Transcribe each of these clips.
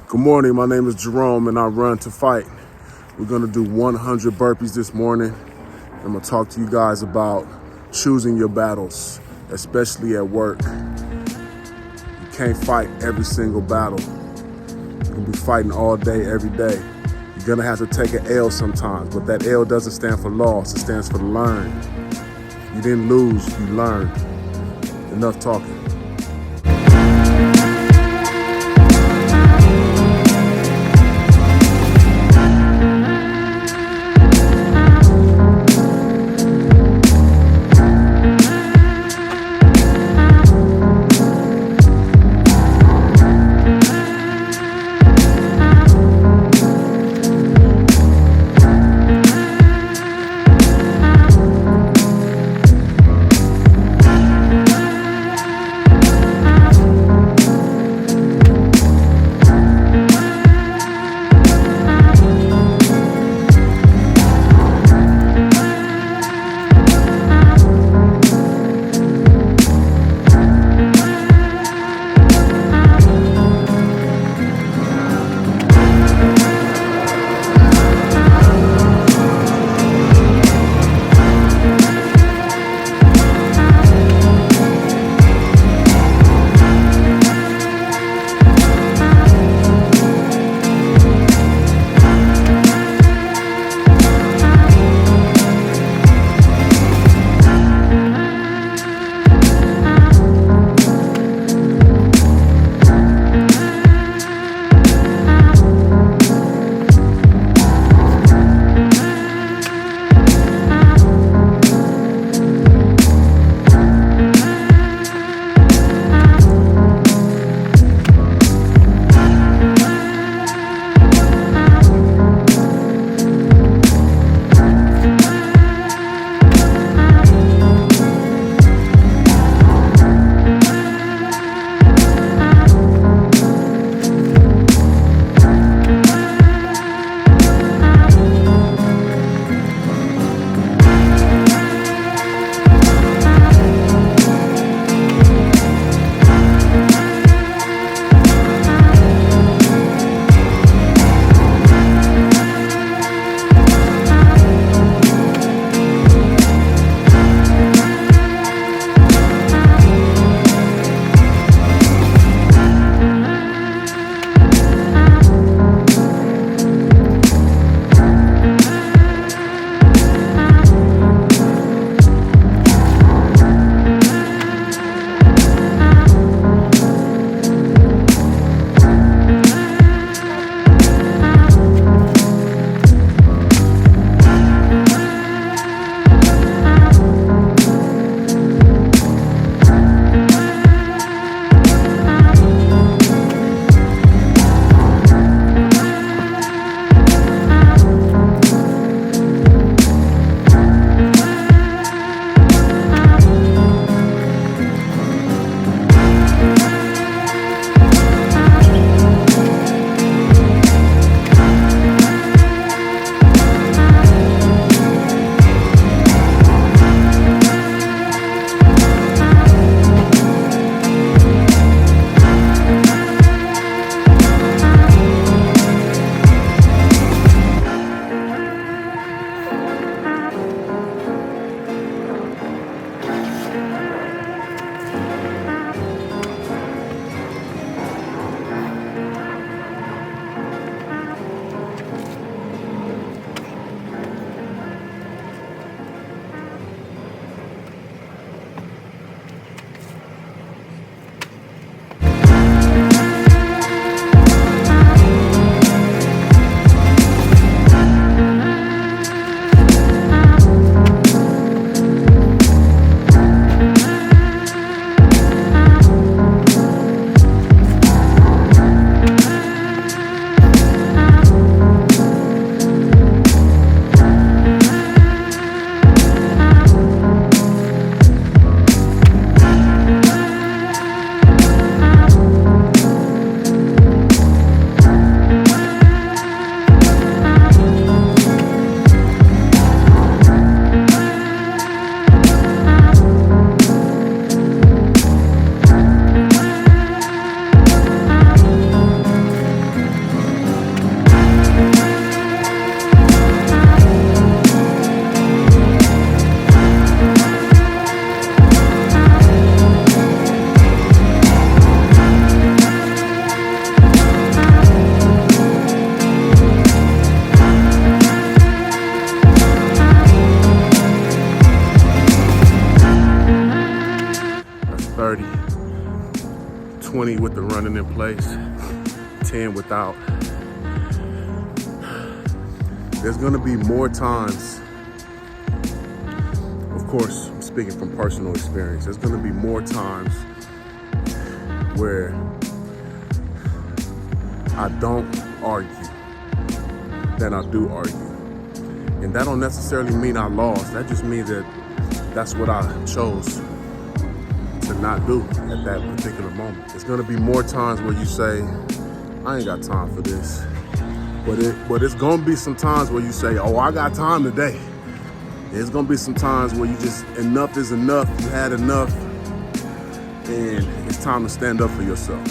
Good morning, my name is Jerome and I run to fight. We're gonna do 100 burpees this morning. I'm gonna talk to you guys about choosing your battles, especially at work. You can't fight every single battle. You're gonna be fighting all day, every day. You're gonna have to take an L sometimes, but that L doesn't stand for loss, it stands for learn. You didn't lose, you learned. Enough talking. 20 with the running in place, 10 without. There's gonna be more times, of course, I'm speaking from personal experience, there's gonna be more times where I don't argue than I do argue. And that don't necessarily mean I lost. That just means that that's what I chose to not do at that particular moment. There's gonna be more times where you say, I ain't got time for this. But it's gonna be some times where you say, oh, I got time today. There's gonna be some times where you just, enough is enough, you had enough, and it's time to stand up for yourself.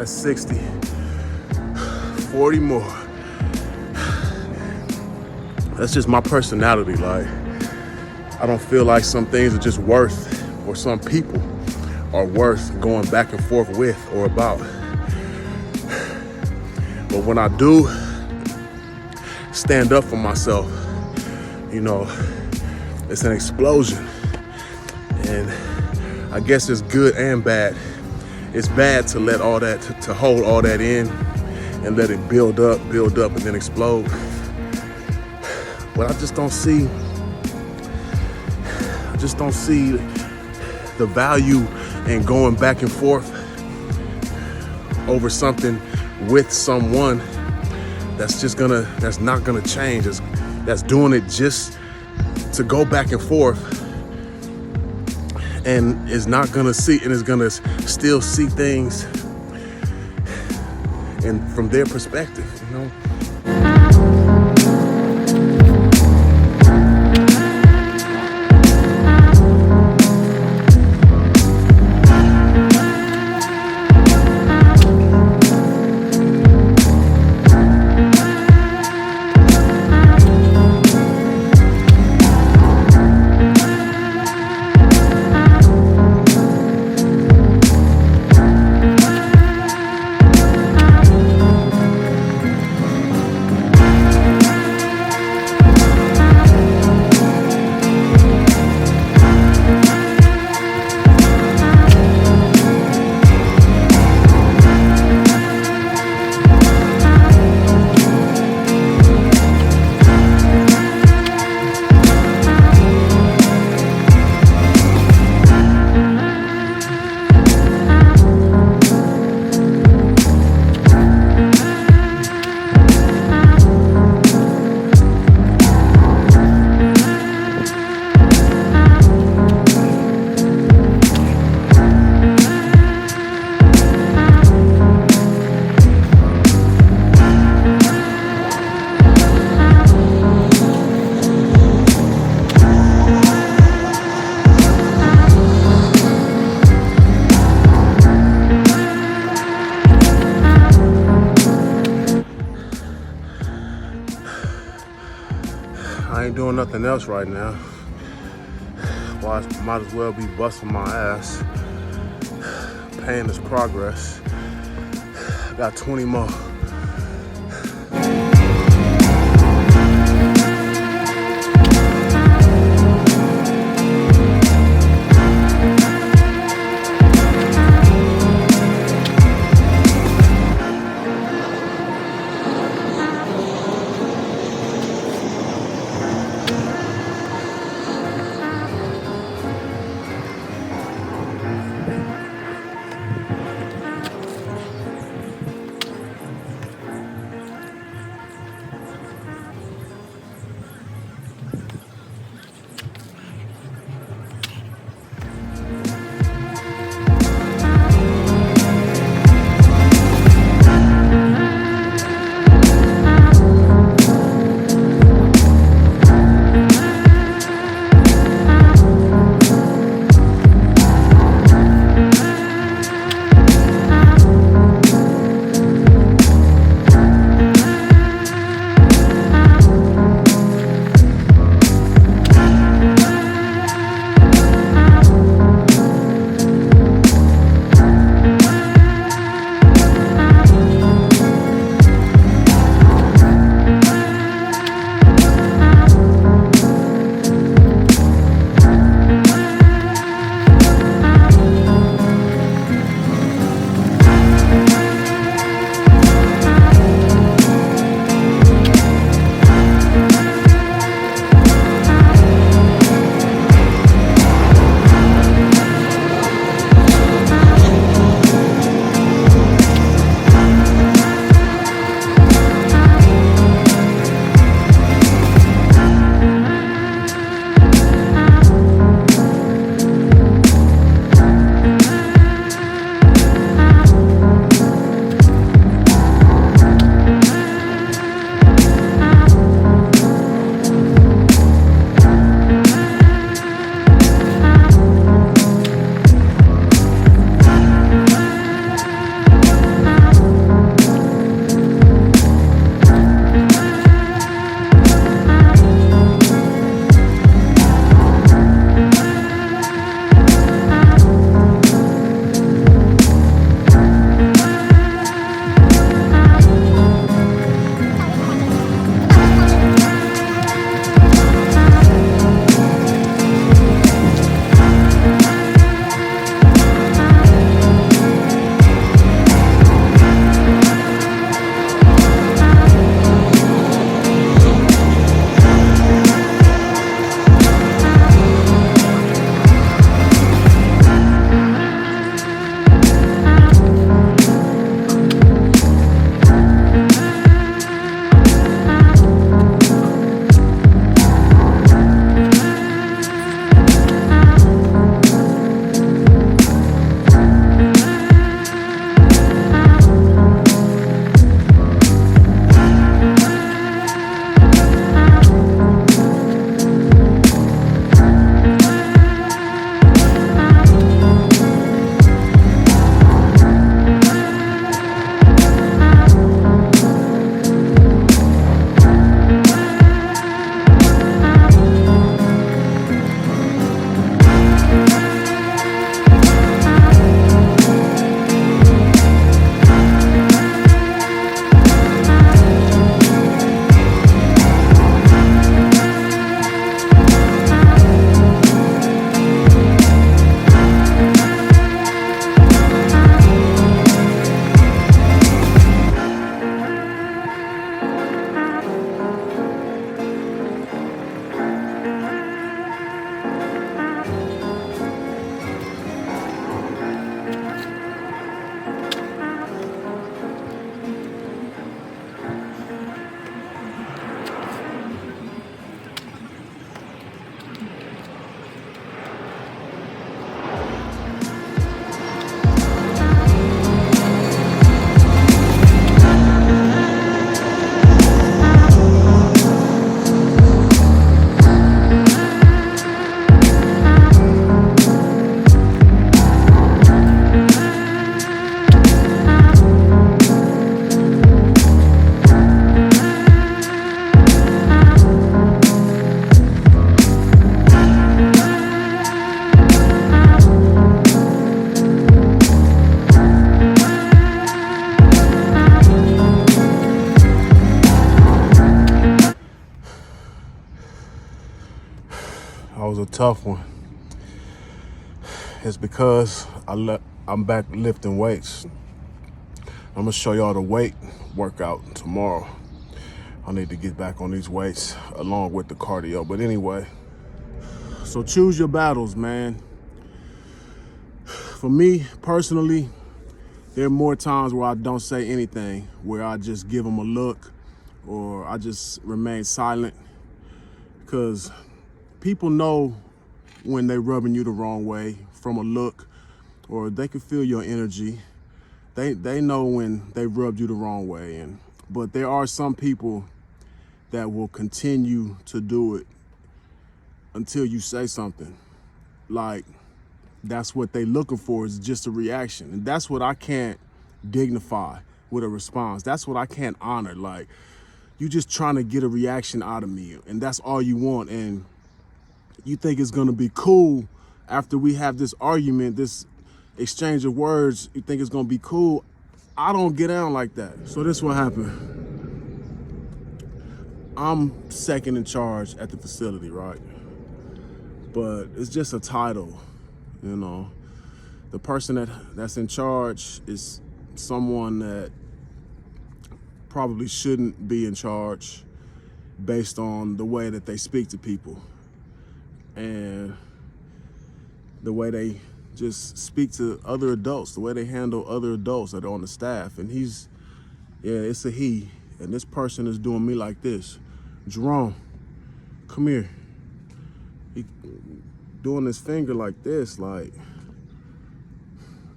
That's 60. 40 more. That's just my personality. Like, I don't feel like some things are just worth, or some people are worth going back and forth with or about. But when I do stand up for myself, you know, it's an explosion. And I guess it's good and bad. It's bad to let all that, to hold all that in and let it build up, and then explode. But I just don't see the value in going back and forth over something with someone that's not gonna change. That's doing it just to go back and forth, and is not gonna see, and is gonna still see things and from their perspective, you know. I ain't doing nothing else right now. Well, I might as well be busting my ass. Pain is progress. I got 20 more. tough one. It's because I'm back lifting weights. I'm gonna show y'all the weight workout tomorrow. I need to get back on these weights along with the cardio. But anyway, so choose your battles, man. For me personally, there are more times where I don't say anything, where I just give them a look or I just remain silent, because people know when they're rubbing you the wrong way from a look, or they can feel your energy. They know when they rubbed you the wrong way. But there are some people that will continue to do it until you say something. Like, that's what they looking for, is just a reaction. And that's what I can't dignify with a response. That's what I can't honor. Like, you just trying to get a reaction out of me, and that's all you want. And you think it's gonna be cool after we have this argument, this exchange of words, you think it's gonna be cool. I don't get down like that. So this what happened. I'm second in charge at the facility, right? But it's just a title, you know. The person that's in charge is someone that probably shouldn't be in charge based on the way that they speak to people and the way they just speak to other adults, the way they handle other adults that are on the staff. And it's a he, and this person is doing me like this. Jerome, come here. He doing his finger like this, like,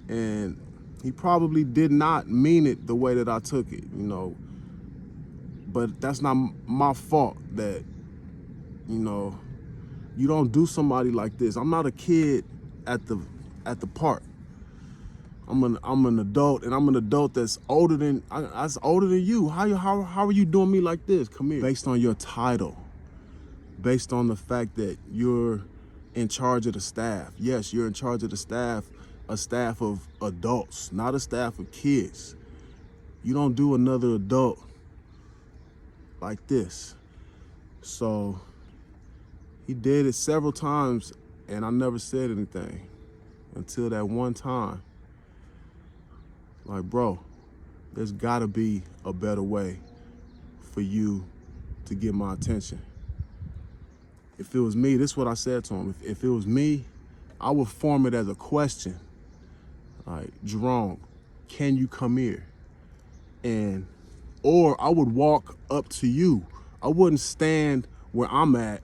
and he probably did not mean it the way that I took it, you know. But that's not my fault that, you know, you don't do somebody like this. I'm not a kid at the park. I'm an adult, and I'm an adult that's older than you. How are you doing me like this? Come here. Based on your title, based on the fact that you're in charge of the staff. Yes, you're in charge of the staff, a staff of adults, not a staff of kids. You don't do another adult like this. So he did it several times, and I never said anything until that one time. Like, bro, there's gotta be a better way for you to get my attention. If it was me, this is what I said to him. If it was me, I would form it as a question. Like, Jerome, can you come here? Or I would walk up to you. I wouldn't stand where I'm at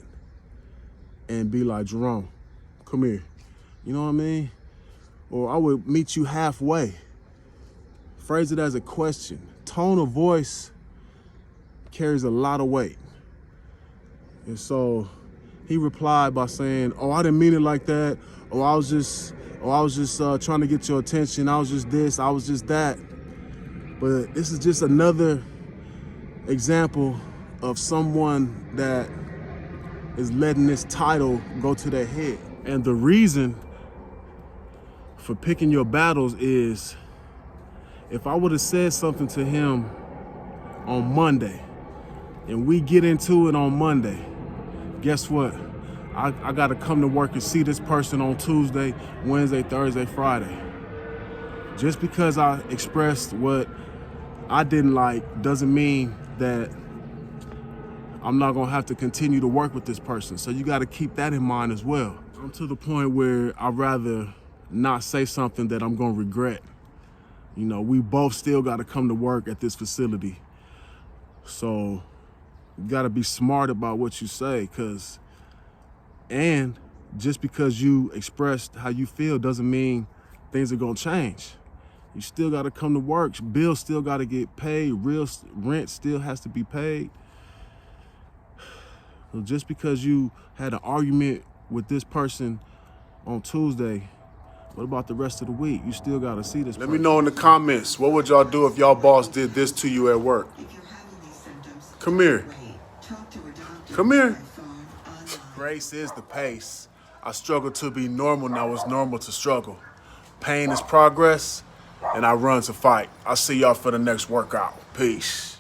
and be like, Jerome, come here. You know what I mean? Or I would meet you halfway. Phrase it as a question. Tone of voice carries a lot of weight. And so he replied by saying, oh, I didn't mean it like that. I was just trying to get your attention. I was just this, I was just that. But this is just another example of someone that is letting this title go to their head. And the reason for picking your battles is, if I would have said something to him on Monday and we get into it on Monday, guess what? I got to come to work and see this person on Tuesday, Wednesday, Thursday, Friday. Just because I expressed what I didn't like doesn't mean that I'm not going to have to continue to work with this person. So you got to keep that in mind as well. I'm to the point where I'd rather not say something that I'm going to regret. You know, we both still got to come to work at this facility. So you got to be smart about what you say, and just because you expressed how you feel doesn't mean things are going to change. You still got to come to work. Bills still got to get paid. Real rent still has to be paid. So just because you had an argument with this person on Tuesday, what about the rest of the week? You still got to see this person. Let me know in the comments, what would y'all do if y'all boss did this to you at work? Come here. Come here. Grace is the pace. I struggle to be normal, now it's normal to struggle. Pain is progress, and I run to fight. I'll see y'all for the next workout. Peace.